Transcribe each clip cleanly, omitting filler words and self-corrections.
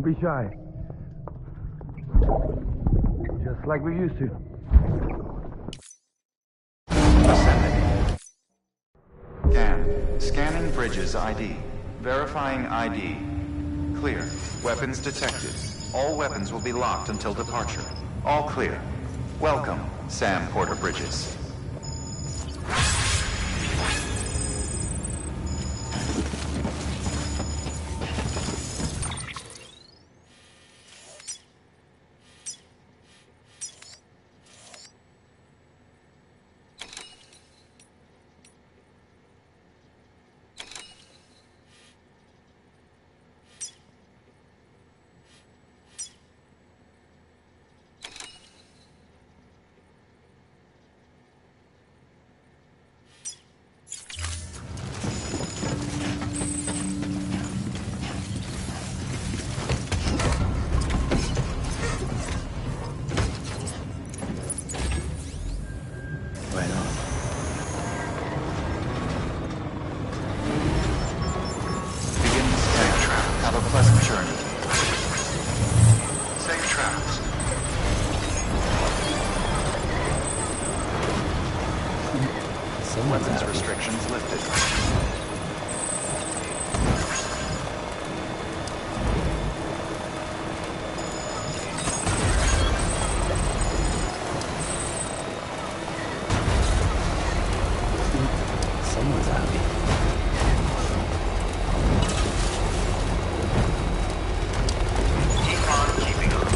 Don't be shy. Just like we used to. Ascending. Scanning Bridges ID. Verifying ID. Clear. Weapons detected. All weapons will be locked until departure. All clear. Welcome, Sam Porter Bridges. Weapons restrictions lifted. Someone's happy. Keep on keeping on.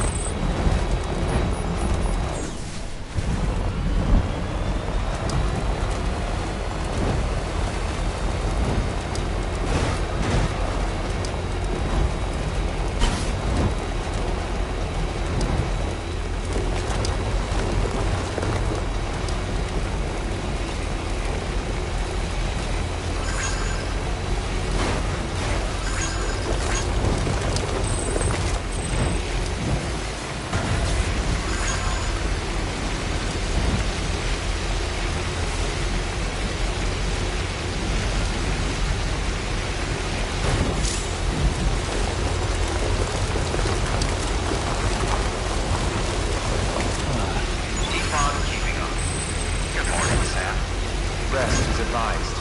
Rest is advised.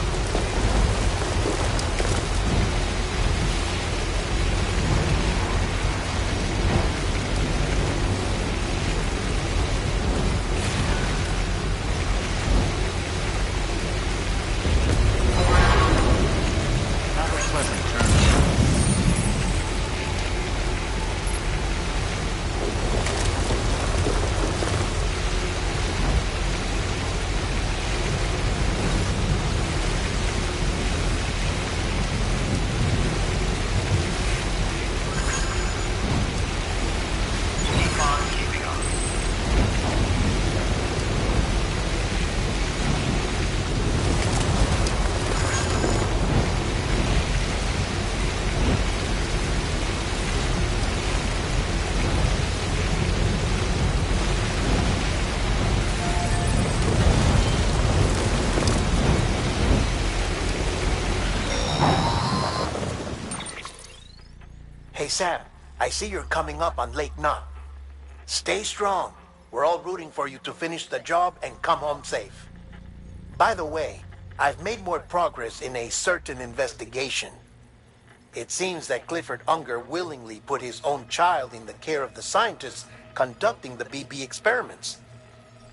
Not a pleasant turn. Hey, Sam, I see you're coming up on Lake Knot. Stay strong. We're all rooting for you to finish the job and come home safe. By the way, I've made more progress in a certain investigation. It seems that Clifford Unger willingly put his own child in the care of the scientists conducting the BB experiments.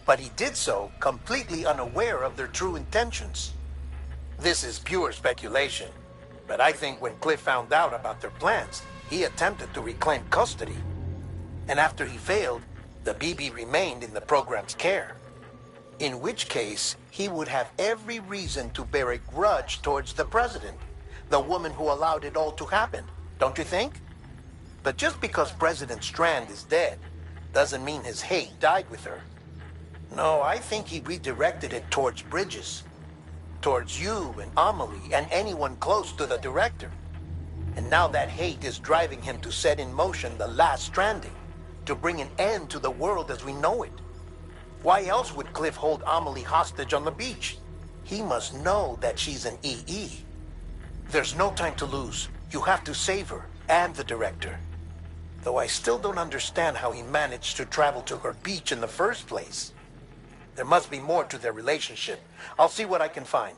But he did so completely unaware of their true intentions. This is pure speculation, but I think when Cliff found out about their plans, he attempted to reclaim custody. And after he failed, the BB remained in the program's care. In which case, he would have every reason to bear a grudge towards the president, the woman who allowed it all to happen, don't you think? But just because President Strand is dead, doesn't mean his hate died with her. No, I think he redirected it towards Bridges. Towards you and Amelie and anyone close to the director. And now that hate is driving him to set in motion the last stranding, to bring an end to the world as we know it. Why else would Cliff hold Amelie hostage on the beach? He must know that she's an EE. There's no time to lose. You have to save her and the director. Though I still don't understand how he managed to travel to her beach in the first place. There must be more to their relationship. I'll see what I can find.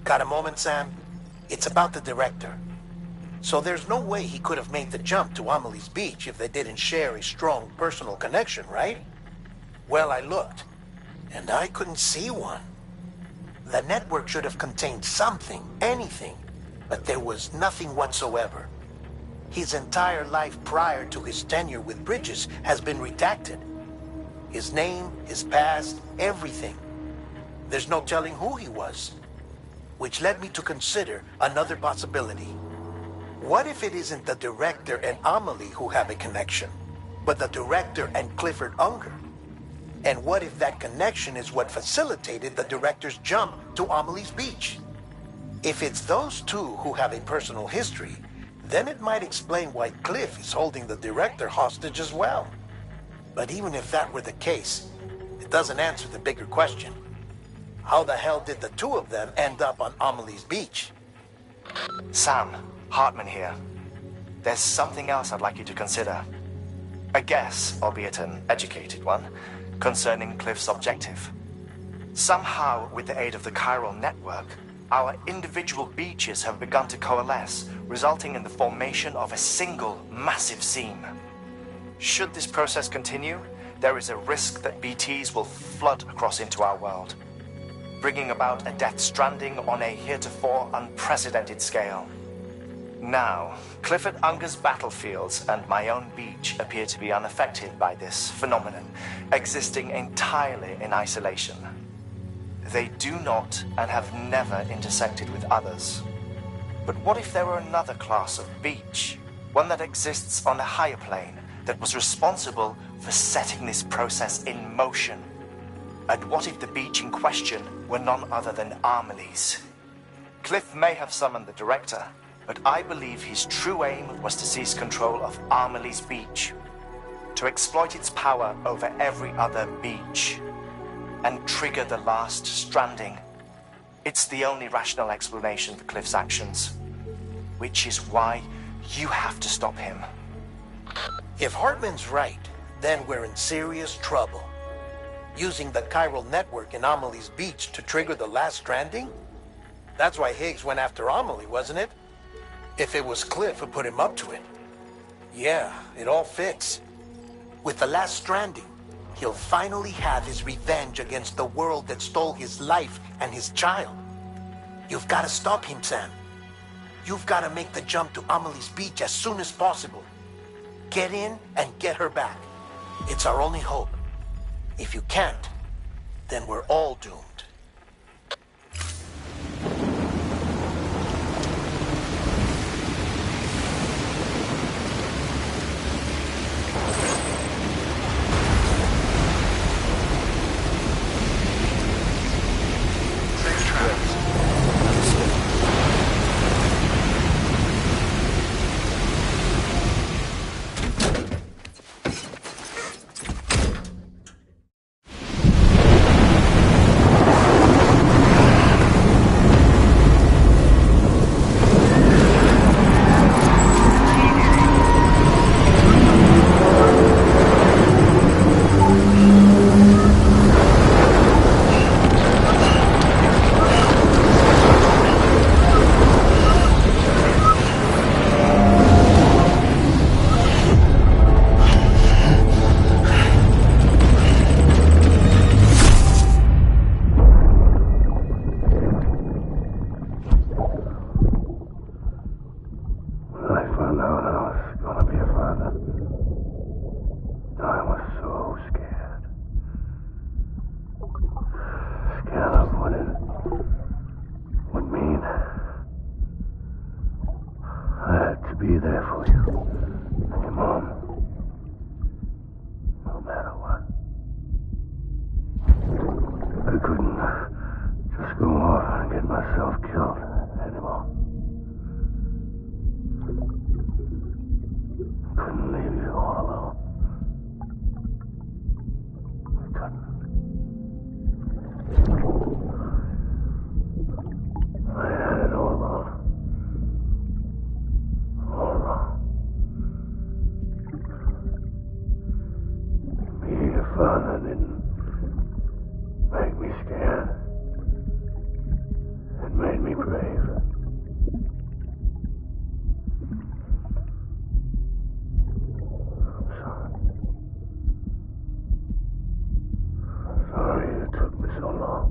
Got a moment, Sam? It's about the director. So there's no way he could have made the jump to Amelie's beach if they didn't share a strong personal connection, right? Well, I looked, and I couldn't see one. The network should have contained something, anything, but there was nothing whatsoever. His entire life prior to his tenure with Bridges has been redacted. His name, his past, everything. There's no telling who he was. Which led me to consider another possibility. What if it isn't the director and Amelie who have a connection, but the director and Clifford Unger? And what if that connection is what facilitated the director's jump to Amelie's beach? If it's those two who have a personal history, then it might explain why Cliff is holding the director hostage as well. But even if that were the case, it doesn't answer the bigger question. How the hell did the two of them end up on Amelie's beach? Sam, Hartman here. There's something else I'd like you to consider. A guess, albeit an educated one, concerning Cliff's objective. Somehow, with the aid of the chiral network, our individual beaches have begun to coalesce, resulting in the formation of a single massive seam. Should this process continue, there is a risk that BTs will flood across into our world, bringing about a death stranding on a heretofore unprecedented scale. Now, Clifford Unger's battlefields and my own beach appear to be unaffected by this phenomenon, existing entirely in isolation. They do not and have never intersected with others. But what if there were another class of beach, one that exists on a higher plane, that was responsible for setting this process in motion? And what if the beach in question were none other than Amelie's? Cliff may have summoned the director, but I believe his true aim was to seize control of Amelie's beach, to exploit its power over every other beach, and trigger the last stranding. It's the only rational explanation for Cliff's actions, which is why you have to stop him. If Hartman's right, then we're in serious trouble. Using the chiral network in Amelie's beach to trigger the last stranding? That's why Higgs went after Amelie, wasn't it? If it was Cliff who put him up to it. Yeah, it all fits. With the last stranding, he'll finally have his revenge against the world that stole his life and his child. You've got to stop him, Sam. You've got to make the jump to Amelie's beach as soon as possible. Get in and get her back. It's our only hope. If you can't, then we're all doomed. there for you. And your mom. No matter what. I couldn't just go off and get myself killed anymore. Couldn't leave you all alone. I couldn't. I had it all wrong. All wrong. Being a father didn't make me scared. It made me brave. I'm sorry. Sorry it took me so long.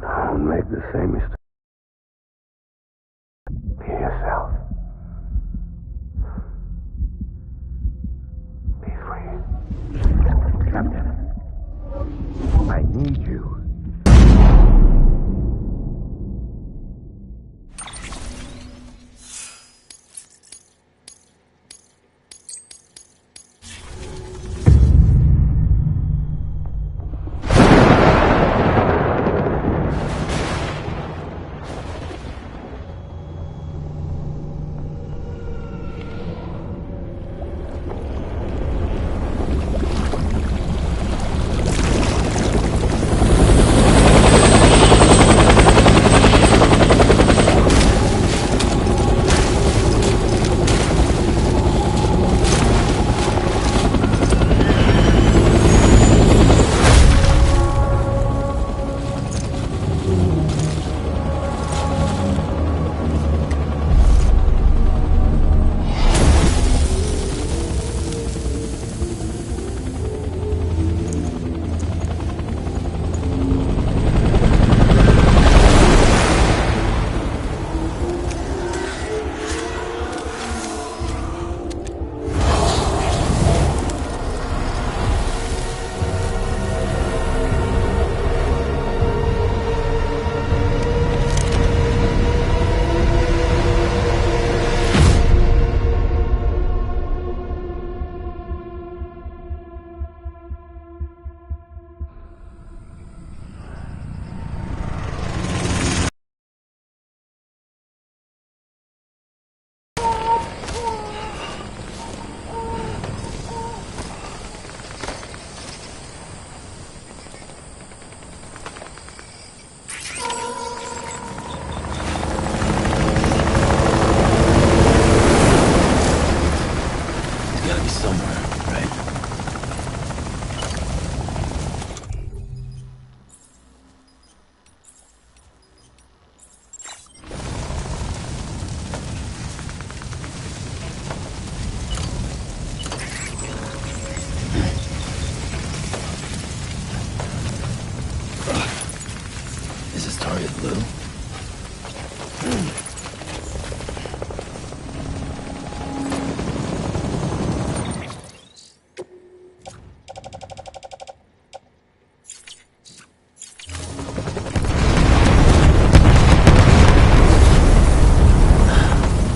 Don't make the same mistake. Be yourself. Be free. Captain, I need you.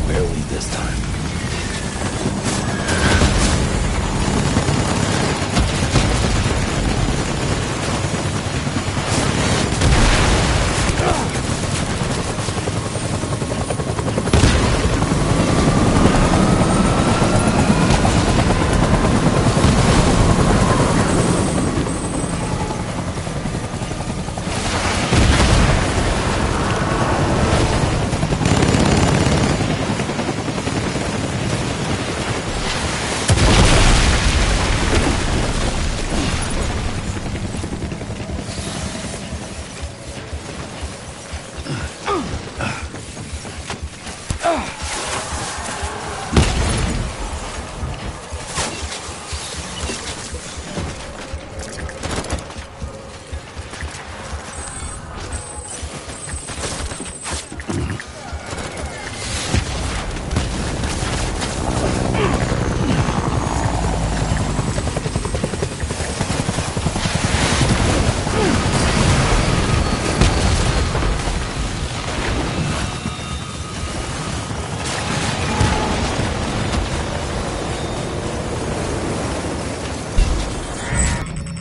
Barely this time.